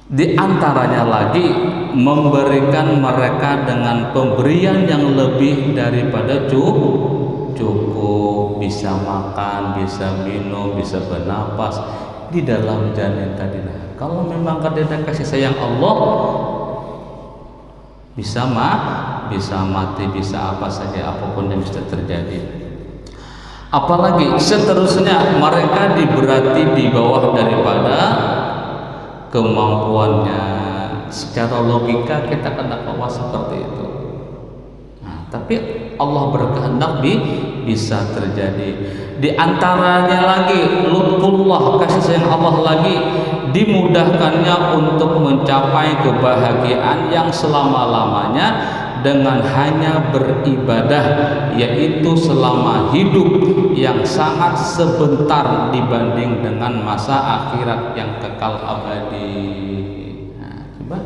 Di antaranya lagi memberikan mereka dengan pemberian yang lebih daripada cukup, bisa makan, bisa minum, bisa bernapas di dalam janin tadi. Kalau memang kadang kasih sayang Allah, bisa mati, bisa apa saja, apapun yang bisa terjadi. Apalagi seterusnya mereka diberati di bawah daripada kemampuannya. Secara logika kita kena bawa seperti itu. Nah, tapi Allah berkehendak bisa terjadi. Di antaranya lagi lutfullah, kasih sayang Allah lagi, dimudahkannya untuk mencapai kebahagiaan yang selama-lamanya dengan hanya beribadah, yaitu selama hidup yang sangat sebentar dibanding dengan masa akhirat yang kekal abadi. Nah, coba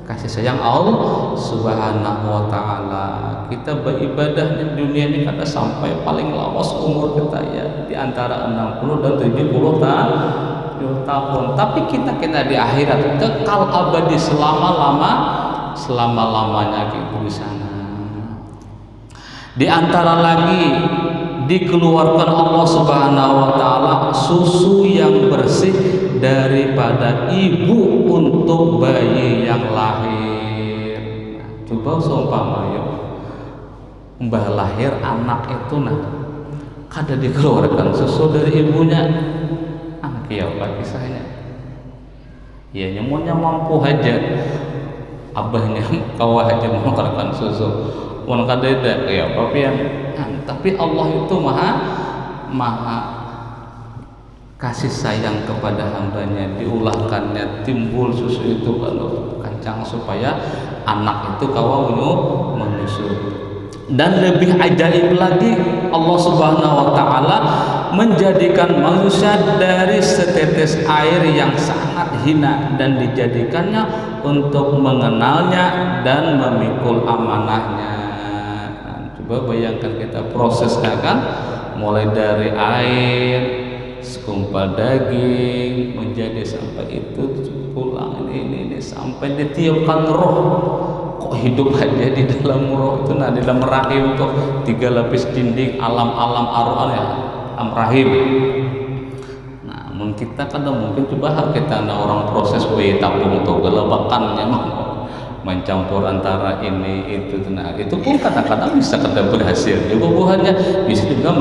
kasih sayang Allah Subhanahu wa ta'ala, kita beribadah di dunia ini kada sampai paling lawas umur kita ya di antara 60 dan 70 tahun, tapi kita di akhirat kekal abadi selama-lamanya gitu di sana. Di antara lagi dikeluarkan Allah Subhanahu wa ta'ala susu yang bersih daripada ibu untuk bayi yang lahir. Coba seumpama ya mbah lahir anak itu kada dikeluarkan susu dari ibunya, anak ya apa kisahnya? Ya nyemunya mampu aja, abahnya kawah aja mengeluarkan susu, mun kadeda ya apa pian. Tapi Allah itu maha kasih sayang kepada hambanya, diulahkannya timbul susu itu kalau kancang supaya anak itu kawa menyusu. Dan lebih ajaib lagi, Allah Subhanahu wa ta'ala menjadikan manusia dari setetes air yang sangat hina dan dijadikannya untuk mengenalnya dan memikul amanahnya. Coba bayangkan kita prosesnya kan, mulai dari air, segumpal daging, menjadi sampai itu pulang ini sampai ditiupkan roh. Kok hidup aja di dalam roh itu, di dalam rahim tuh 3 lapis dinding alam-alam arwah ya, rahim. Namun kita kadang mungkin coba kita orang proses bayi tabung tuh gelebakannya mencampur antara ini itu. Nah itu pun kadang-kadang bisa kada berhasil juga buahnya, bisa juga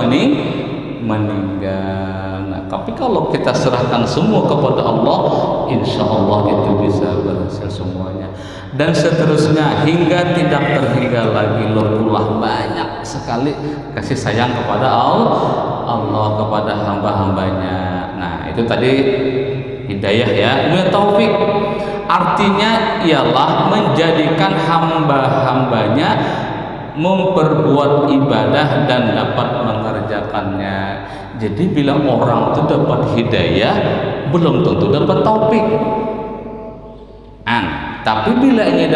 meninggal. Nah tapi kalau kita serahkan semua kepada Allah, insya Allah itu bisa berhasil semuanya. Dan seterusnya hingga tidak terhingga lagi, lutfullah banyak sekali kasih sayang kepada Allah kepada hamba-hambanya. Nah itu tadi hidayah ya, taufik. Artinya ialah menjadikan hamba-hambanya memperbuat ibadah dan dapat mengerjakannya. Jadi bila orang itu dapat hidayah, belum tentu dapat taufik. Tapi bila ini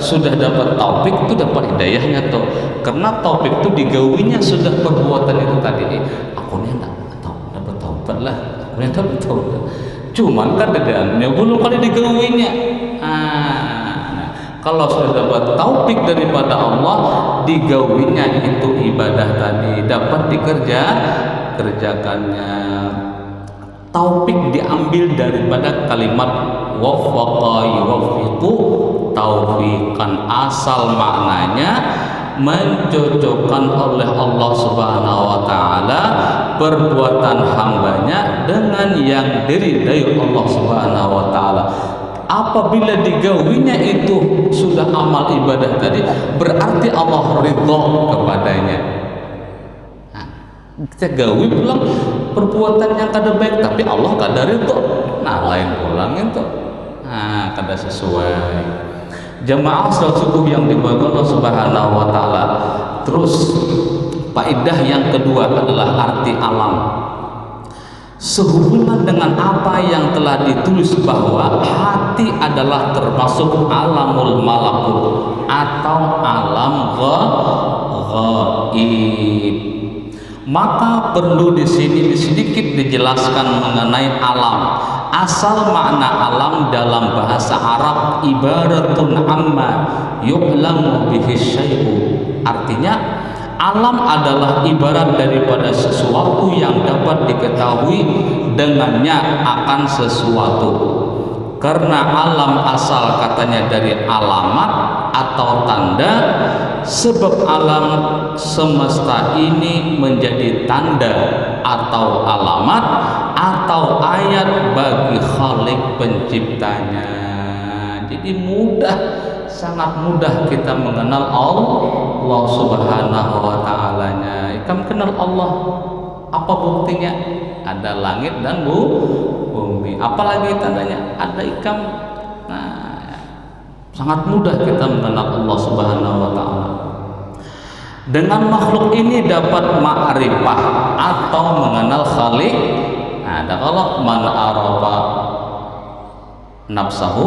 sudah dapat taufik, itu dapat hidayahnya tuh. Karena taufik itu digawinya sudah perbuatan itu tadi. Aku nih dapat taufik lah, aku nih dapat taufik. Cuman kan dadanya belum kali digawinya. Kalau sudah dapat taufik daripada Allah, digawinya itu ibadah tadi dapat kerjakannya. Taufik diambil daripada kalimat waffaqa yuwaffiqu taufiqan, asal maknanya mencocokkan oleh Allah Subhanahu wa ta'ala perbuatan hambanya dengan yang diridai Allah Subhanahu wa ta'ala. Apabila digawinya itu sudah amal ibadah tadi, berarti Allah ridha kepadanya. Kita gawi pulang perbuatan yang kada baik, tapi Allah kada ridha. Nah lain pulang itu kada sesuai. Jamaah salat subuh yang dimuliakan Allah Subhanahu wa ta'ala. Terus faedah yang kedua adalah arti alam. Sehubungan dengan apa yang telah ditulis bahwa hati adalah termasuk alamul malakut atau alam ghaib, maka perlu di sini sedikit dijelaskan mengenai alam. asal makna alam dalam bahasa Arab ibaratun amma yu'lamu bihi syai'u. Artinya alam adalah ibarat daripada sesuatu yang dapat diketahui dengannya akan sesuatu. Karena alam asal katanya dari alamat atau tanda, sebab alam semesta ini menjadi tanda atau alamat atau ayat bagi Khalik penciptanya. Jadi mudah, sangat mudah kita mengenal Allah Subhanahu wa ta'alanya. Ikam kenal Allah, apa buktinya? Ada langit dan bumi. Apalagi tandanya? Ada ikam. Nah, sangat mudah kita mengenal Allah Subhanahu wa ta'ala. Dengan makhluk ini dapat ma'rifah atau mengenal Khalik. Nah, ada kalau man arafa nafsahu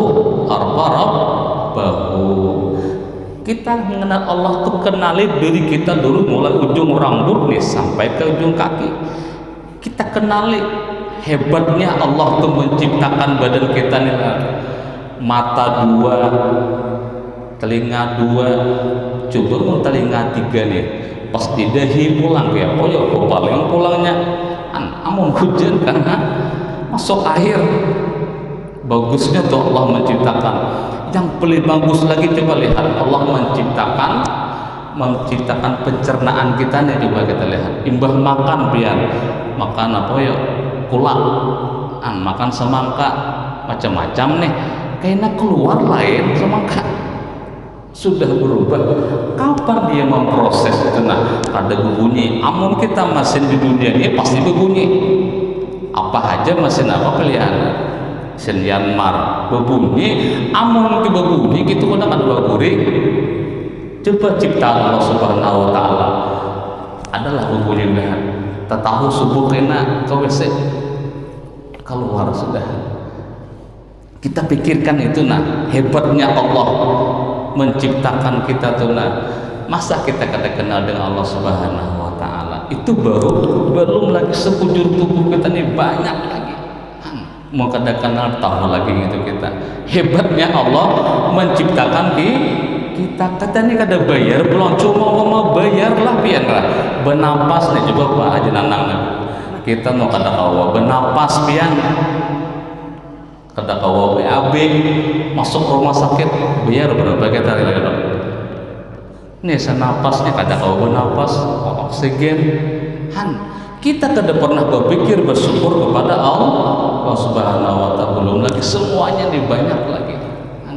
arfa rabbahu. Kita mengenal Allah tuh kenali diri kita dulu, mulai ujung rambut nih sampai ke ujung kaki. Kita kenali hebatnya Allah tuh menciptakan badan kita nih. Mata dua, telinga dua, coba mau telinga tiga nih. Pas di dahi pulang ya, oh ya paling pulangnya amun hujan karena masuk air. Bagusnya tuh Allah menciptakan. Yang paling bagus lagi coba lihat, Allah menciptakan pencernaan kita nih, coba kita lihat. Imbah makan biar makan apa ya, kulak, makan semangka, macam-macam nih. Kayaknya keluar lain semangka sudah berubah. Kapan dia memproses itu? Nah, ada berbunyi. Amun kita mesin di dunia ini pasti berbunyi. Apa aja mesin apa pilihan? Mesin Yanmar berbunyi. Amun ke berbunyi gitu kan ada baguri. Coba ciptaan Allah Subhanahu wa ta'ala adalah berbunyi dah. Tetahu subuh kena ke WC keluar sudah. Kita pikirkan itu nah, hebatnya Allah menciptakan kita tuh nah. Masa kita kada kenal dengan Allah Subhanahu wa ta'ala? Itu belum lagi sekujur tubuh kita nih, banyak lagi. Mau kada kenal tahu lagi gitu kita. Hebatnya Allah menciptakan kita katanya kada bayar, belum cuma mau bayar lah pian lah. Benapas nih coba Pak Haji Nanang. Kita mau kada kawa benapas pian. Kada kawa BAB masuk rumah sakit bayar berapa kita lihat. Nih senapasnya kada kawa benapas, oksigen. Kita tidak pernah berpikir bersyukur kepada Allah Subhanahu wa ta'ala. Belum lagi semuanya nih banyak lagi.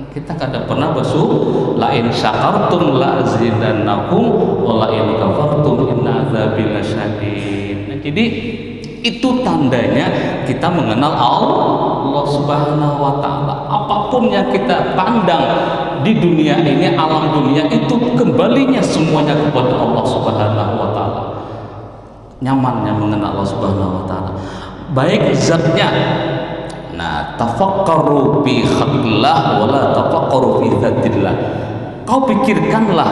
Kita kada pernah bersyukur. La in syakartum la azidannakum wa la in kafartum inna adzabi lasyadid. Nah, jadi itu tandanya kita mengenal Allah Subhanahu wa ta'ala. Apapun yang kita pandang di dunia ini, alam dunia itu kembalinya semuanya kepada Allah Subhanahu wa ta'ala. Nyamannya mengenal Allah Subhanahu wa ta'ala, baik zatnya. Nah, tafakkaru fi khalqillah wa la tafakkaru fi dzatillah. Kau pikirkanlah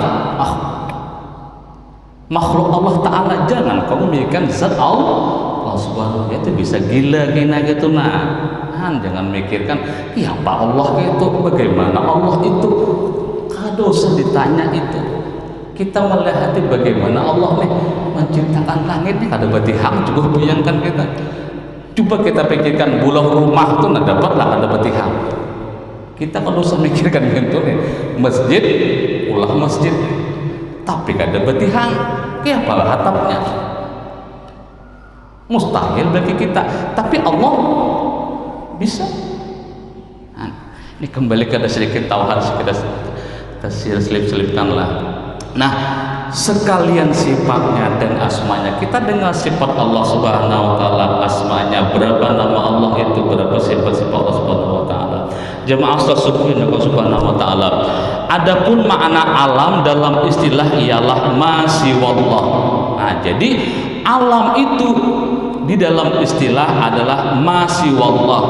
makhluk Allah ta'ala, jangan kau memikirkan zat Allah Subhanahu wa ta'ala. Itu bisa gila kena gitu nah. Jangan mikirkan ya apa Allah itu, bagaimana Allah itu, kada usah ditanya itu. Kita melihat bagaimana Allah nih menciptakan langit nih, kada batihang juga bayangkan kita. Coba kita pikirkan bulan rumah tuh nah dapatlah kada batihang. Kita kada usah mikirkan gitu nih. Masjid, ulah masjid, tapi kada batihang. Kayak apa hatapnya? Mustahil bagi kita, tapi Allah bisa. Nah, ini kembali ke sedikit tauhid, kita selip-selipkan lah. Nah, sekalian sifatnya dan asmanya, kita dengar sifat Allah Subhanahu wa ta'ala, asmanya, berapa nama Allah itu, berapa sifat-sifat Allah Subhanahu wa ta'ala. Jemaah Subhanahu wa ta'ala. Adapun makna alam dalam istilah ialah masiwallah. Nah, jadi alam itu di dalam istilah adalah masiwallah.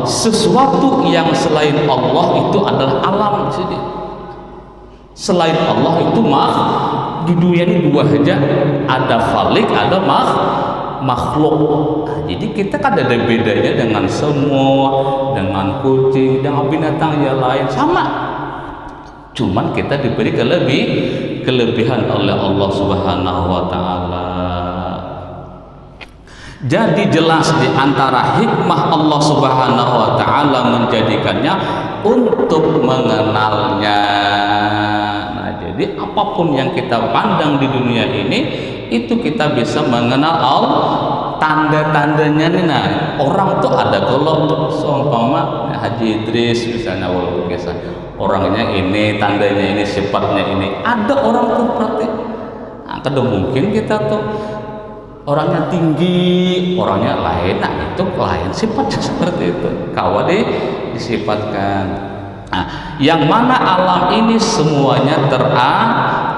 Sesuatu yang selain Allah itu adalah alam. Selain Allah itu di dunia ini dua saja, ada khalik, ada makhluk. Nah, jadi kita kan ada bedanya dengan semut, dengan kucing, dengan binatang yang lain sama. Cuman kita diberi kelebihan oleh Allah Subhanahu wa taala. Jadi jelas di antara hikmah Allah Subhanahu wa taala menjadikannya untuk mengenalnya. Nah, jadi apapun yang kita pandang di dunia ini itu kita bisa mengenal Allah. Tanda-tandanya nih, nah orang tuh ada kalau seumpama Haji Idris misalnya, walaupun kisah orangnya ini, tandanya ini, sifatnya ini, ada orang tuh berarti nah, kadang mungkin kita tuh orangnya tinggi, orangnya lain, nah itu lain sifatnya seperti itu, kawan disifatkan. Nah, yang mana alam ini semuanya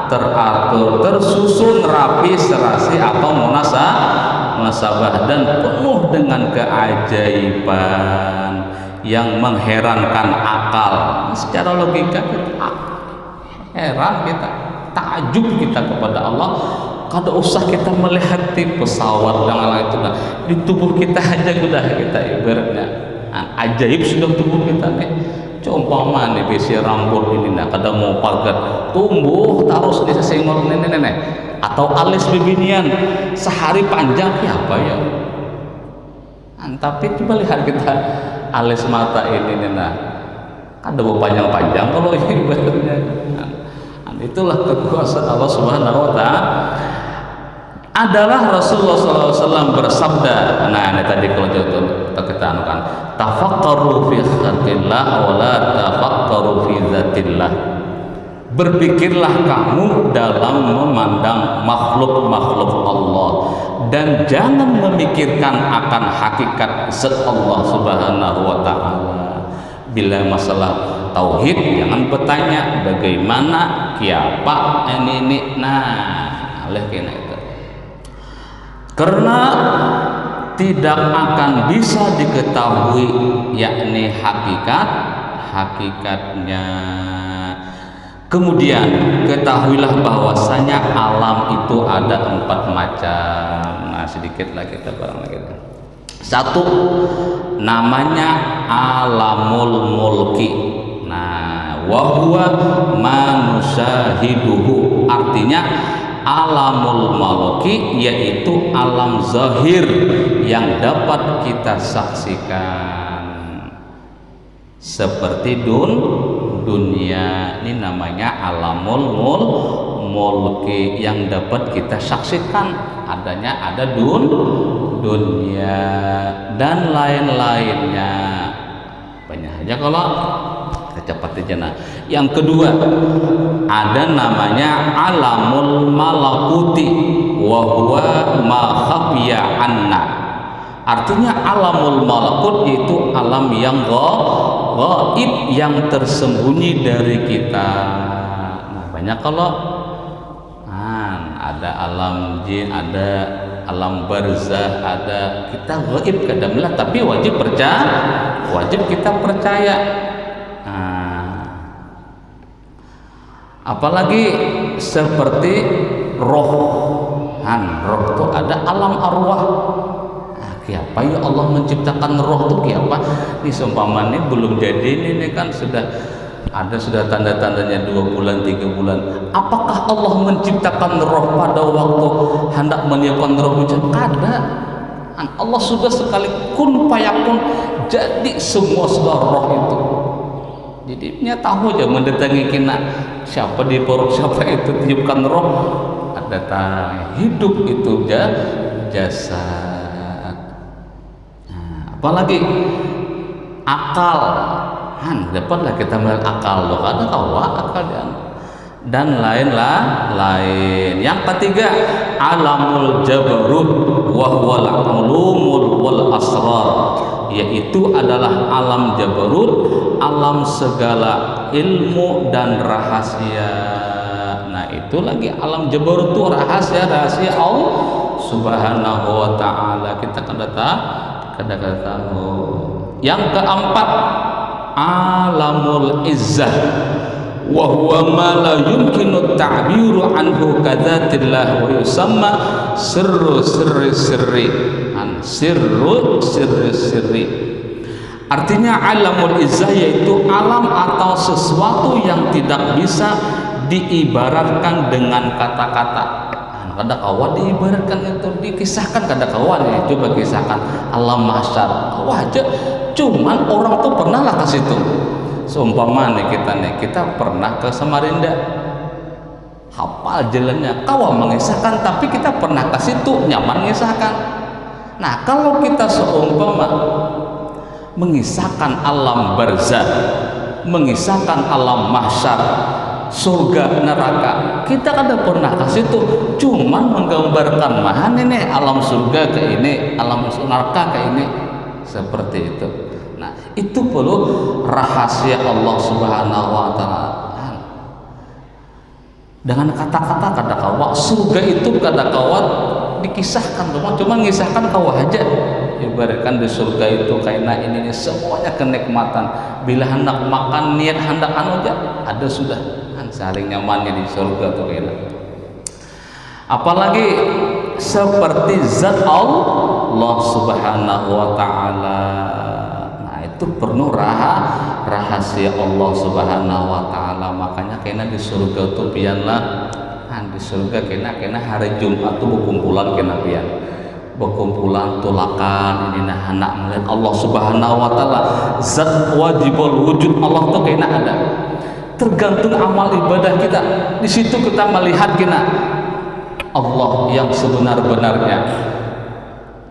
teratur, tersusun rapi, serasi atau munasabah dan penuh dengan keajaiban yang mengherankan akal. Secara logika kita heran, kita takjub kita kepada Allah. Kada usah kita melihat pesawat dan lain itu, nah, di tubuh kita aja sudah kita ibaratnya ajaib sudah tubuh kita nih. Coba nih besi rambut ini, nah kada mau pagat tumbuh terus di sesengor nenek atau alis bibinian sehari panjang ya apa ya. Tapi coba lihat kita alis mata ini nah kada mau panjang-panjang kalau ini ibaratnya. Itulah kekuasaan Allah Subhanahu wa taala. Adalah Rasulullah SAW bersabda, nah ini tadi kalau kita anukan, tafakkaru fi khalqillah wa la tafakkaru fi zatillah. Berpikirlah kamu dalam memandang makhluk-makhluk Allah dan jangan memikirkan akan hakikat zat Allah Subhanahu wa taala. Bila masalah tauhid jangan bertanya bagaimana kiapa ini, nah oleh karena itu, karena tidak akan bisa diketahui yakni hakikatnya. Kemudian ketahuilah bahwasanya alam itu ada 4 macam. Nah sedikit lah kita barang lagi. 1 namanya alamul mulki. Nah wahwa manusyahiduhu, artinya alamul mulki yaitu alam zahir yang dapat kita saksikan seperti dunia. Ini namanya alamul mulki yang dapat kita saksikan adanya, ada dunia dan lain-lainnya banyak aja kalau cepat aja. Nah yang kedua ada namanya alamul malakuti wa huwa ma khafiya anna, artinya alamul malakut yaitu alam yang gaib yang tersembunyi dari kita. Nah banyak kalau ada alam jin, ada alam barzah, ada kita gaib kadang-kadang, tapi wajib kita percaya. Apalagi seperti roh itu ada alam arwah. Kiapa ya Allah menciptakan roh itu kiapa? Ini seumpamanya belum jadi ini kan sudah tanda-tandanya 2 bulan 3 bulan. Apakah Allah menciptakan roh pada waktu hendak menyiapkan roh hujan? Kada. Allah sudah sekali kun fayakun, jadi semua sudah roh itu. Jadi nya tahu aja mendatangi kena siapa di porok siapa itu tiupkan roh, ada hidup itu jasad. Apalagi akal, dapatlah kita melihat akal loh, karena tahu akal dan lain. Yang ketiga alamul jabarut wa huwal ulumul wal asrar, yaitu adalah alam jabarut, alam segala ilmu dan rahasia. Nah itu lagi alam jabarut itu rahasia Allah Subhanahu wa ta'ala, kita kadang-kadang tahu. Yang keempat alamul izzah wa huwa ma la yumkinu ta'biru anhu kadzatillah wa yusamma sirru sirri sirri sirru sirri sirri. Artinya alamul izzah yaitu alam atau sesuatu yang tidak bisa diibaratkan dengan kata-kata. Kada kawan diibaratkan itu, dikisahkan kada kawan ya, coba kisahkan alam mahsyar kawah aja, cuman orang tuh pernah lah ke situ. Seumpama nih kita pernah ke Samarinda, hafal jalannya, kawah mengisahkan, tapi kita pernah ke situ, nyaman mengisahkan. Nah kalau kita seumpama mengisahkan alam barzah, mengisahkan alam mahsyar, surga neraka, kita kada pernah ke situ, cuman menggambarkan mana nih alam surga ke ini, alam neraka ke ini, seperti itu. Nah itu perlu rahasia Allah Subhanahu wa Ta'ala. Dengan kata-kata kada kawat, surga itu kada kawat dikisahkan, cuma ngisahkan kawah aja. Ibaratkan di surga itu kayak ini semuanya kenikmatan. Bila hendak makan niat hendak anu aja ada sudah, saling nyamannya di surga tuh kayaknya. Apalagi seperti zat Allah Subhanahu wa Ta'ala. Nah itu penuh rahasia Allah Subhanahu wa Ta'ala. Makanya kayaknya di surga tuh pianlah, di surga kena hari Jumat tuh berkumpulan kena pian, berkumpulan tulakan ini nah anak melihat Allah Subhanahu wa Ta'ala. Zat wajibul wujud Allah tuh kena ada, tergantung amal ibadah kita. Di situ kita melihat kena Allah yang sebenar-benarnya.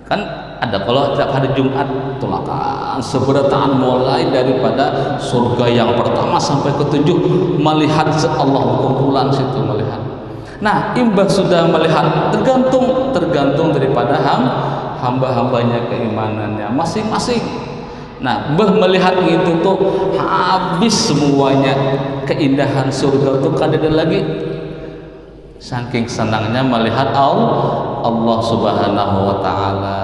Kan ada kalau tiap hari Jumat tulakan seberataan mulai daripada surga yang pertama sampai ketujuh, melihat Allah kumpulan situ melihat. Nah imbas sudah melihat, tergantung daripada hamba-hambanya keimanannya masing-masing. Nah melihat itu tuh habis semuanya keindahan surga tuh kada ada lagi. Saking senangnya melihat Allah Subhanahu wa Ta'ala.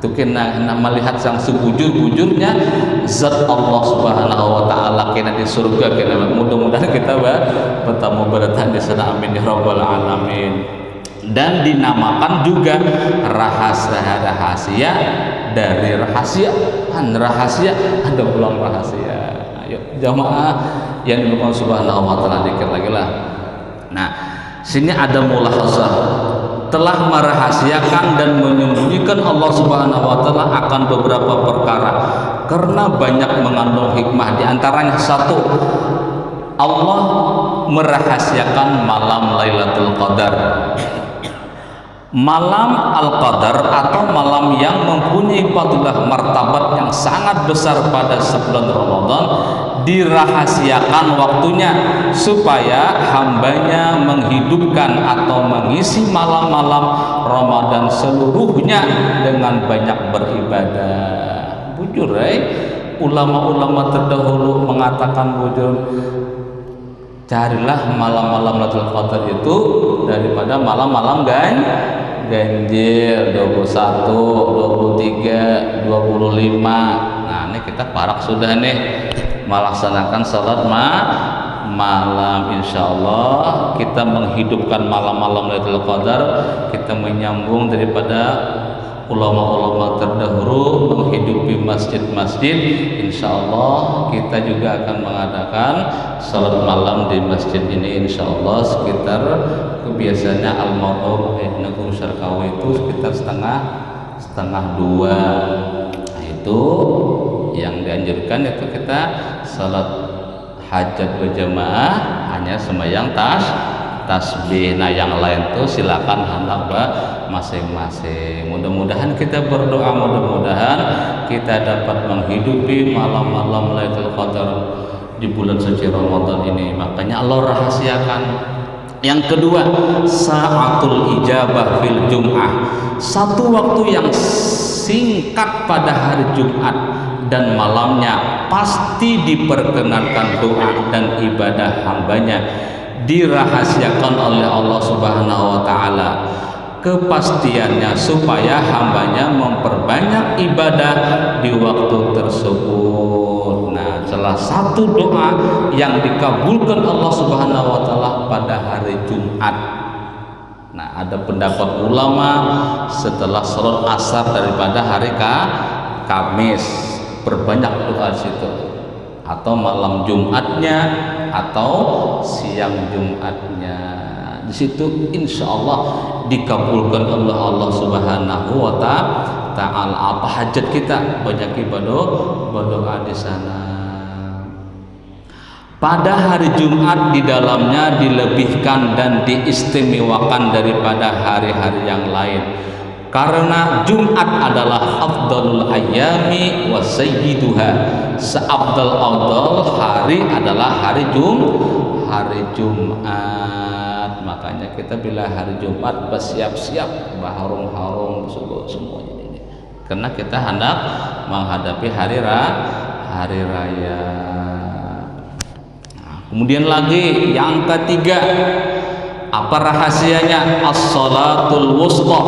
Itu kena melihat yang sebujur-bujurnya zat Allah Subhanahu wa Ta'ala kena di surga. Kena mudah-mudahan kita bertemu bertahan di sana, amin ya rabbal alamin. Dan dinamakan juga rahasia dari rahasia. Rahasia ada ulang rahasia. Ayo jamaah yang dimulakan Subhanahu wa Ta'ala, dikir lagi lah. Nah sini ada mulahazah, telah merahasiakan dan menyembunyikan Allah Subhanahu wa Ta'ala akan beberapa perkara karena banyak mengandung hikmah. Di antaranya satu, Allah merahasiakan malam Lailatul Qadar. Malam Al-Qadar atau malam yang mempunyai fadilah martabat yang sangat besar pada sebulan Ramadan dirahasiakan waktunya supaya hambanya menghidupkan atau mengisi malam-malam Ramadan seluruhnya dengan banyak beribadah. Bujur ulama-ulama terdahulu mengatakan bujur, carilah malam-malam Lailatul Qadar itu daripada malam-malam ganjil 21, 23, 25. Nah ini kita parak sudah nih melaksanakan salat malam. Insyaallah kita menghidupkan malam-malam Lailatul Qadar, kita menyambung daripada ulama-ulama terdahulu menghidupi masjid-masjid. Insyaallah kita juga akan mengadakan salat malam di masjid ini insyaallah sekitar kebiasaannya al-maghrib Negeri Syarkawi itu sekitar setengah 2. Nah, itu yang dianjurkan itu kita salat hajat berjamaah hanya sembahyang tasbih. Nah yang lain tuh silakan hendak masing-masing. Mudah-mudahan kita berdoa, mudah-mudahan kita dapat menghidupi malam-malam Lailatul Qadar di bulan suci Ramadan ini. Makanya Allah rahasiakan. Yang kedua, sa'atul ijabah fil Jum'ah, satu waktu yang singkat pada hari Jumat dan malamnya pasti diperkenankan doa dan ibadah hambanya, dirahasiakan oleh Allah Subhanahu wa Ta'ala kepastiannya supaya hambanya memperbanyak ibadah di waktu tersebut. Nah salah satu doa yang dikabulkan Allah Subhanahu wa taala pada hari Jumat. Nah, ada pendapat ulama setelah salat asar daripada hari Kamis, berbanyak doa di situ, atau malam Jumatnya atau siang Jumatnya. Di situ insya Allah dikabulkan oleh Allah Subhanahu wa taala apa hajat kita, banyak berdoa di sana. Pada hari Jumat di dalamnya dilebihkan dan diistimewakan daripada hari-hari yang lain, karena Jumat adalah afdalul ayyami wa sayyiduha. Seabdal-abdal hari adalah hari Jumat. Makanya kita bila hari Jumat bersiap-siap, berharum-harum semuanya ini, karena kita hendak menghadapi hari raya. Nah, kemudian lagi yang ketiga, apa rahasianya? As-salatul wusta,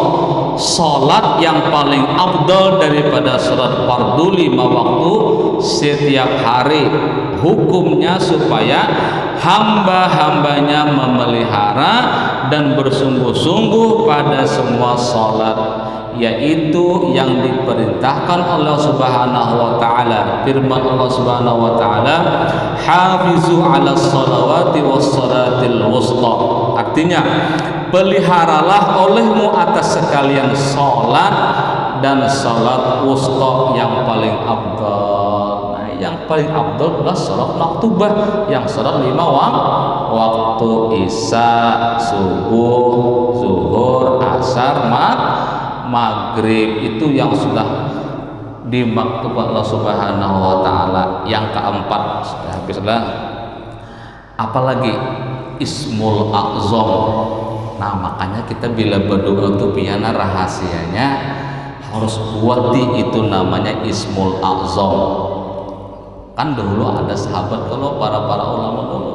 salat yang paling afdal daripada salat fardu 5 waktu setiap hari. Hukumnya supaya hamba-hambanya memelihara dan bersungguh-sungguh pada semua salat, yaitu yang diperintahkan Allah Subhanahu wa taala. Firman Allah Subhanahu wa taala, hafizu 'alas salawati was salatil wusta. Artinya, peliharalah olehmu atas sekalian salat dan salat wusta yang paling afdal. Nah, yang paling afdal adalah salat maktubah, yang salat 5 waktu, isya, subuh, zuhur, asar, maghrib, itu yang sudah dimaktub Allah Subhanahu wa taala. Yang keempat, sudah habislah. Apalagi Ismul A'zam. Nah, makanya kita bila berdoa itu piana rahasianya harus buati itu namanya Ismul A'zam. Kan dulu ada sahabat, kalau para ulama dulu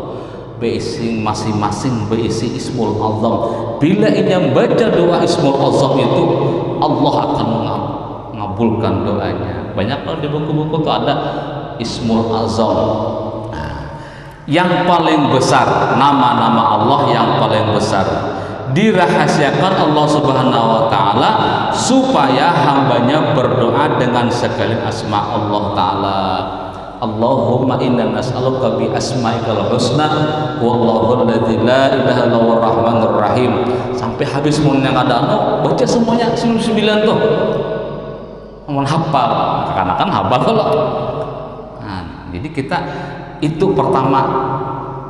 beisi masing-masing beisi Ismul A'zam. Bila ini membaca doa Ismul A'zam itu, Allah akan mengabulkan doanya. Banyak kalau di buku-buku itu ada Ismul A'zam. Yang paling besar, nama-nama Allah yang paling besar dirahasiakan Allah Subhanahu wa taala supaya hambanya berdoa dengan sekalian asma Allah taala. Allahumma inna nas'aluka bi asma'ikal husna wallahu alladzi la ilaha illa huwar rahmanur rahim. Sampai habis mun yang ada baca semuanya 9 tuh. Mun hafal, karena kan hafal kalau. Nah, jadi kita itu pertama,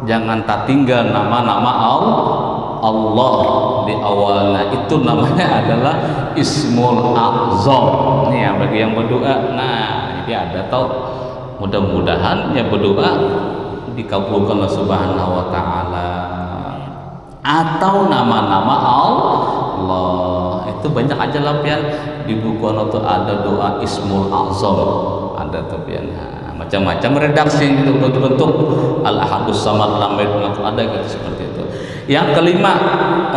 jangan tak tinggal nama-nama Allah di awalnya, itu namanya adalah Ismul A'zam. Ini ya bagi yang berdoa. Nah, jadi ada tau, mudah-mudahan ya berdoa dikabulkan Allah Subhanahu wa taala. Atau nama-nama Allah itu banyak aja lah pian di buku itu ada doa Ismul A'zam, ada tuh pian. Macam-macam redaksi itu bentuk Al-Ahadus Samad Lam Yalid Walam Yulad, ada gitu seperti itu. Yang kelima,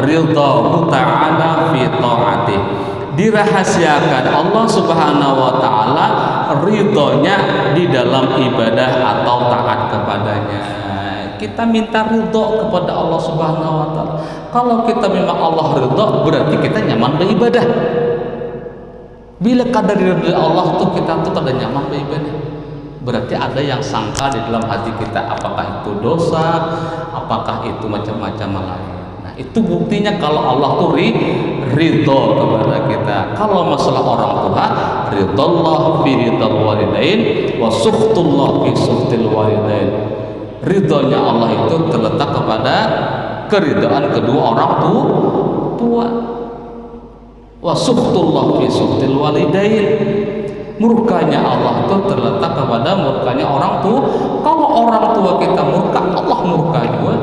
ridhahu ta'ala fi ta'ati. Dirahasiakan Allah Subhanahu wa taala ridhonya di dalam ibadah atau taat kepadanya. Kita minta ridho kepada Allah Subhanahu wa taala. Kalau kita memang Allah ridho, berarti kita nyaman beribadah. Bila kadar ridho Allah tuh kita tuh kada nyaman beribadah, berarti ada yang sangka di dalam hati kita, apakah itu dosa, apakah itu macam-macam lain. Nah, itu buktinya kalau Allah tuh ridho kepada kita. Kalau masalah orang tua, ridhallah fi ridhal walidain wa sukhtullah fi sukhtil walidain. Ridhonya Allah itu terletak kepada keridhaan kedua orang tua. Wa sukhtullah fi sukhtil walidain. Murkanya Allah itu terletak kepada murkanya orang tua. Kalau orang tua kita murka, Allah murka juga.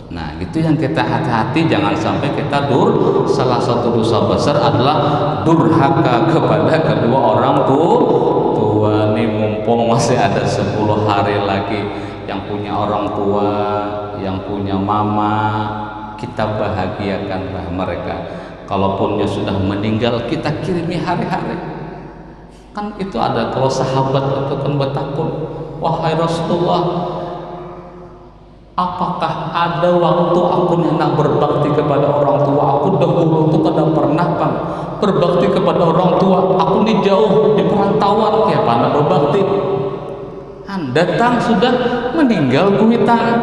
Nah, itu yang kita hati-hati, jangan sampai kita salah satu dosa besar adalah durhaka kepada kedua orang tua. Nih mumpung masih ada 10 hari lagi, yang punya orang tua, yang punya mama, kita bahagiakanlah mereka. Kalaupun dia sudah meninggal, kita kirimi hari-hari. Kan itu ada, kalau sahabat itu kan bertakun, wahai Rasulullah, apakah ada waktu aku hendak berbakti kepada orang tua? Aku dahulu tuh kada pernah kan berbakti kepada orang tua. Aku nih jauh di perantauan, ya mana berbakti. Datang sudah meninggal kuitan,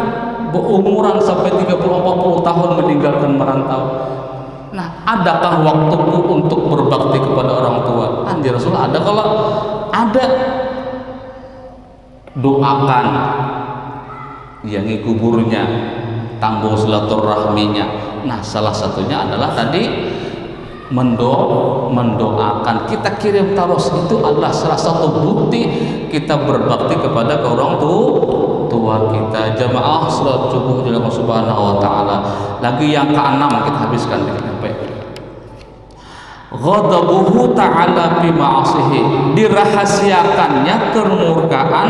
berumuran sampai 30-40 tahun meninggalkan merantau. Nah, adakah waktuku untuk berbakti kepada orang tua? Anjir Rasulullah, ada. Kalau ada, doakan yang kuburnya, tambung silaturahminya. Nah, salah satunya adalah tadi mendoakan. Kita kirim terus, itu adalah salah satu bukti kita berbakti kepada orang tua kita. Jamaah salat subuh di Allah Subhanahu wa taala. Lagi yang keenam kita habiskan sampai ghadabuhu ta'ala fi ma'asihi, dirahasiakannya kemurkaan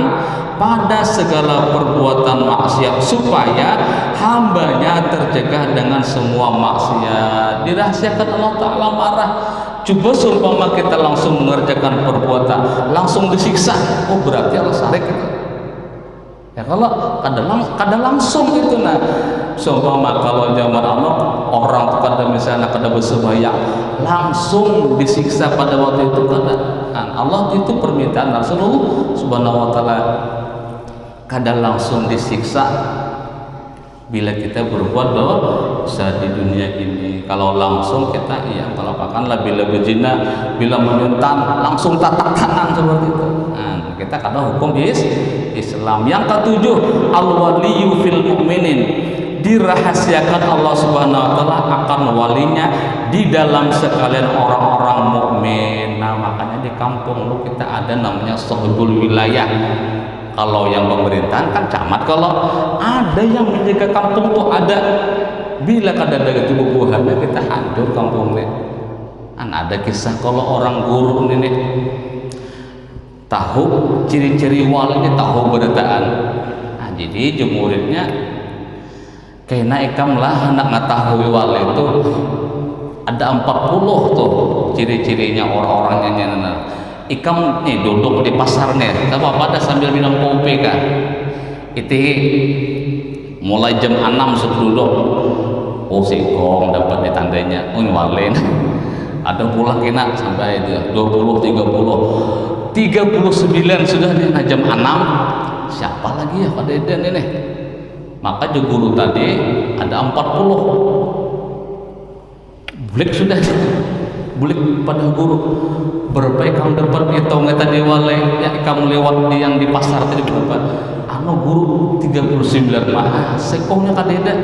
pada segala perbuatan maksiat supaya hambanya tercegah dengan semua maksiat. Dirahasiakan Allah Ta'ala marah. Coba seumpama kita langsung mengerjakan perbuatan langsung disiksa, oh berarti Allah sarik itu. Ya kalau kadang langsung itu. Nah, seumpama kalau zaman Allah orang tuh kadang misalnya kada bersembahyang langsung disiksa pada waktu itu, kadang Allah itu permintaan Rasulullah Subhanahu wa taala kadang langsung disiksa bila kita berbuat dosa di dunia ini. Kalau langsung kita kalau katakanlah bila berzina, bila menyuntan langsung tatak tangan seperti itu. Nah, kita kadang hukum Islam. Yang ketujuh, al-waliyyu fil mu'minin, dirahasiakan Allah Subhanahu wa taala akan walinya di dalam sekalian orang-orang mukmin. Nah, makanya di kampung lu kita ada namanya sahibul wilayah. Kalau yang pemerintahan kan camat, kalau ada yang menjaga kampung tuh ada. Bila kadang ada kebubuhannya kita hancur kampungnya. Kan ada kisah kalau orang guru ini tahu ciri-ciri walinya, tahu beritaan. Nah, jadi muridnya kena ikam lah anak ngetahui wali itu ada 40 tuh ciri-cirinya orang-orangnya. Ikam nih duduk di pasarnya, apa pada sambil minum kopi kan. Itu mulai jam 6 sudah duduk. Oh sikong dapat di tandanya, oh walen. Ada pula kena sampai itu 20, 30, 39 sudah nih, nah jam 6. Siapa lagi ya pada eden ini? Maka di guru tadi ada 40. Bulik sudah. Bulik pada guru. Berbaik kamu dapat itu nggak tadi wale ya kamu lewat di yang di pasar tadi berapa? Anu guru 39 mah sekongnya kadeda.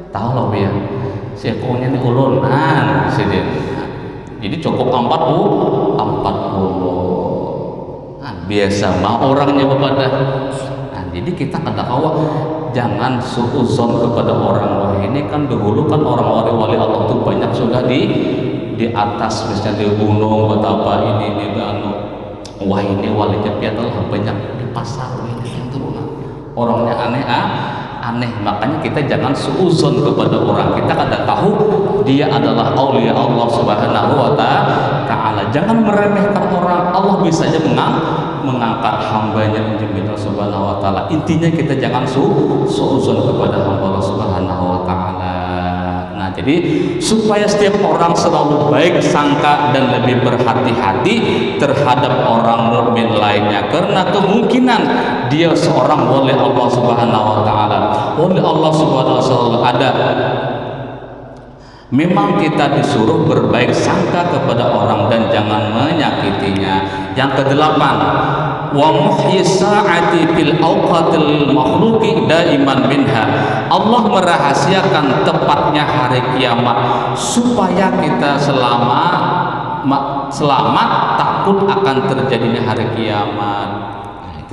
Tahu loh ya. Sekongnya ini ulonan sini. Jadi cukup 40. Nah, biasa mah orangnya pada. Nah, jadi kita kata awak jangan suuzon kepada orang. Wah, ini kan dahulu kan orang wali Allah tuh banyak sudah di atas misalnya di gunung betapa ini anu. Wah, ini walinya piatlah banyak di pasar ini yang turun. Orangnya aneh, makanya kita jangan suuzon kepada orang. Kita kada tahu dia adalah aulia Allah Subhanahu wa taala. Jangan meremehkan orang. Allah bisa aja mengangkat hambanya menjadi Subhanahu wa taala. Intinya kita jangan suuzon kepada hamba Allah Subhanahu wa taala. Nah, jadi supaya setiap orang selalu baik sangka dan lebih berhati-hati terhadap orang mukmin lainnya, karena kemungkinan dia seorang wali Allah Subhanahu wa taala. Wali Allah Subhanahu wa taala ada. Memang kita disuruh berbaik sangka kepada orang dan jangan menyakitinya. Yang kedelapan, wa muhyis sa'ati fil awqatil makhluqi daiman minha. Allah merahasiakan tepatnya hari kiamat supaya kita selamat takut akan terjadinya hari kiamat.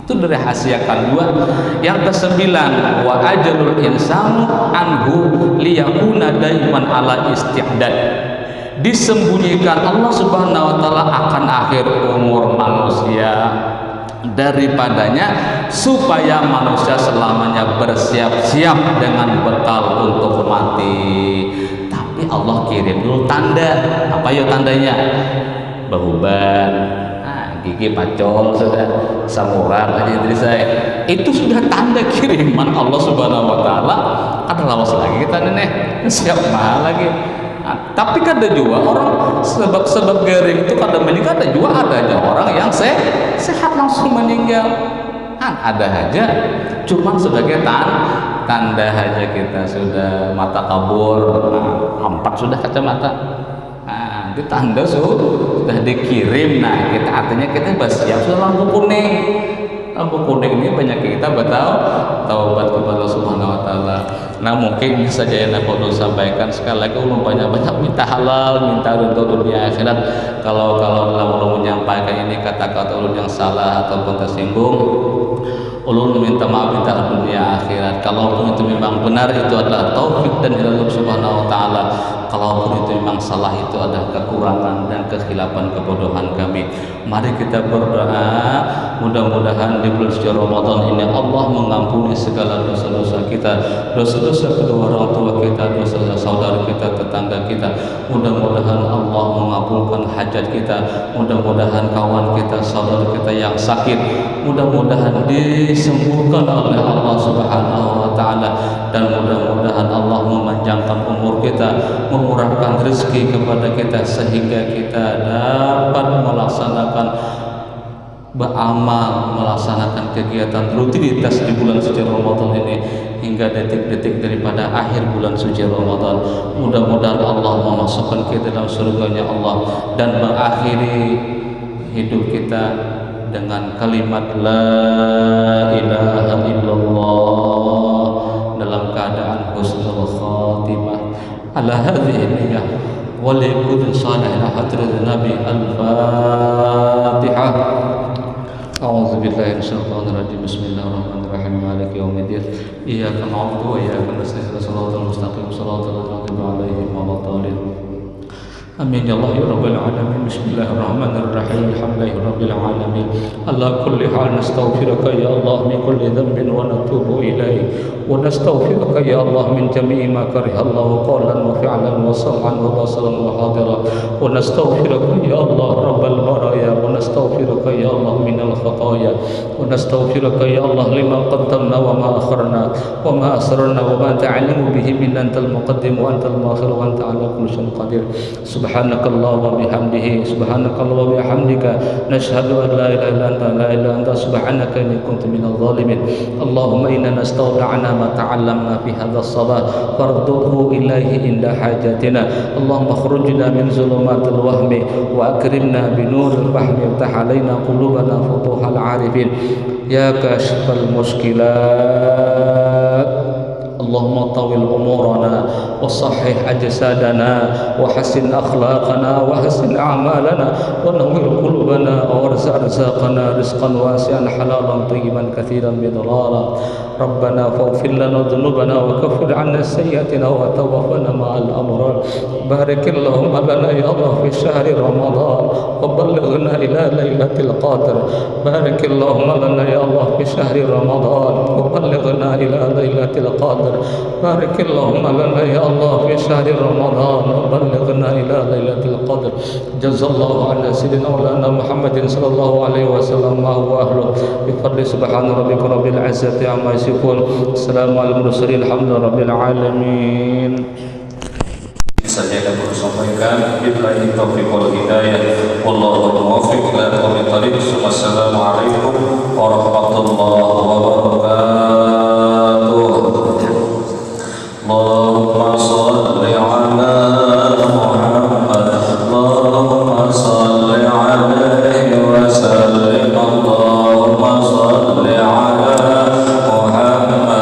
Itu dirahasiakan dua. Yang kesembilan, wa ajalul insanu anhu liyakuna daiman ala isti'dad. Disembunyikan Allah Subhanahu wa taala akan akhir umur manusia daripadanya supaya manusia selamanya bersiap-siap dengan bekal untuk mati. Tapi Allah kirim dulu tanda. Apa ya tandanya? Beruban. Nah, gigi pacol sudah, samurat aja dari saya. Itu sudah tanda kiriman Allah Subhanahu wa taala. Ada lawas lagi kita nih, siap mahal lagi. Nah, tapi kada juga orang sebab garing itu kada meninggal, ada juga adanya orang yang sehat langsung meninggal. Kan ada aja, cuman sebagai tanda aja kita sudah mata kabur, empat sudah kacamata. Nah, itu tanda sudah dikirim. Nah, kita artinya kita bersiap sudah lampu kuning. Lampu kuning ini banyak kita taubat kepada Allah Subhanahu wa taala. Nah, mungkin saja yang aku dulu sampaikan sekali lagi, ulun banyak-banyak minta halal, minta ridho dunia akhirat. Kalau dalam ulun menyampaikan ini kata-kata ulun yang salah ataupun tersinggung, ulun minta maaf, minta dunia akhirat. Kalaupun itu memang benar, itu adalah taufik dan hidayah Subhanahu wa taala. Kalaupun itu memang salah, itu adalah kekurangan dan kekhilafan kebodohan kami. Mari kita berdoa, mudah-mudahan di bulan suci Ramadan ini Allah mengampuni segala dosa-dosa kita, dosa-dosa kedua orang tua kita, dosa-dosa saudara kita, tetangga kita. Mudah-mudahan Allah mengabulkan hajat kita. Mudah-mudahan kawan kita, saudara kita yang sakit, mudah-mudahan disembuhkan oleh Allah Subhanahu wa taala, dan mudah-mudahan Allah memanjangkan umur kita, memurahkan rezeki kepada kita, sehingga kita dapat melaksanakan beramal, melaksanakan kegiatan rutinitas di bulan suci Ramadan ini hingga detik-detik daripada akhir bulan suci Ramadan. Mudah-mudahan Allah memasukkan kita dalam surganya Allah dan mengakhiri hidup kita dengan kalimat la ilaha illallah dalam keadaan husnul khatimah. Ala hadhihi niyyah wa li kulli salih hadrat Nabi. Al-Fatihah. A'udzu billahi minasyaitonir rajim. Bismillahirrahmanirrahim. Maliki yaumiddin. Iyyaka na'budu wa iyyaka nasta'in. Shiratal mustaqim. Shiratal ladzina an'amta 'alaihim ghairil Amin ya Allah ya Rabbal Alamin. Bismillahirrahmanirrahim. Alhamdulillahi Alamin. Ala kulli hal nastaghfiruka ya Allah min kulli dhanbin wa natubu ilaik. Wa nastaghfiruka ya Allah min jami'i ma kariha Allah qawlan wa fi'lan wa sam'an wa basaran wa hadira. Wa nastaghfiruka ya Allah Rabbal baraya. Wa nastaghfiruka ya Allah min al-khataya. Wa nastaghfiruka ya Allah lima qaddamna wa ma akharna wa ma asrarna wa ma ta'lamu bihi min antal muqaddim wa antal muakhir wa anta ala kulli syai'in qadir. Subhanakallah wa bihamdihi, subhanakallah wa bihamdika, nashhadu an la ilaha illa anta, la ilaha illa anta, subhanaka inni kuntu minadh dhalimin. Allahumma inna nastawda'na ma ta'allamna fi hadha as-sabah fardudhu ilayhi inda hajatina. Allahumma akhrujna min zulumatil wahmi wa akrimna bi nuril fahmi wa iftah alaina qulubana futuhal arifin ya kashifal mushkilat. Allahumma tawil umurana wa sahih ajsadana wa hasin akhlaqana wa hasin a'malana wa nawwir qulubana wa arzaqna rizqan wasi'an halalan tayyiban katsiran bidarara. Rabbana faghfir lana dhunubana wa kaffir 'anna sayyi'atina wa tawaffana ma'al abrar. Barikillahumma lana ya Allah fi syahri Ramadan wa ballighna ila lailatul qadr. Barikillahumma lana ya Allah fi syahri Ramadan wa ballighna ila lailatul qadr. بارك اللهم لنا يا الله في شهر رمضان وبلغنا إلى ليلة القدر. جزا الله عنا سيدنا مولانا محمد صلى الله عليه وسلم ما هو أهله بفضل سبحان ربك رب العزة عما يصفون. السلام على المرسلين الحمد لله رب العالمين. Saja yang perlu sampaikan, billahi taufiq wal hidayah, wallahu muwaffiq ila aqwamit thariq. Wassalamualaikum warahmatullahi wabarakatuh.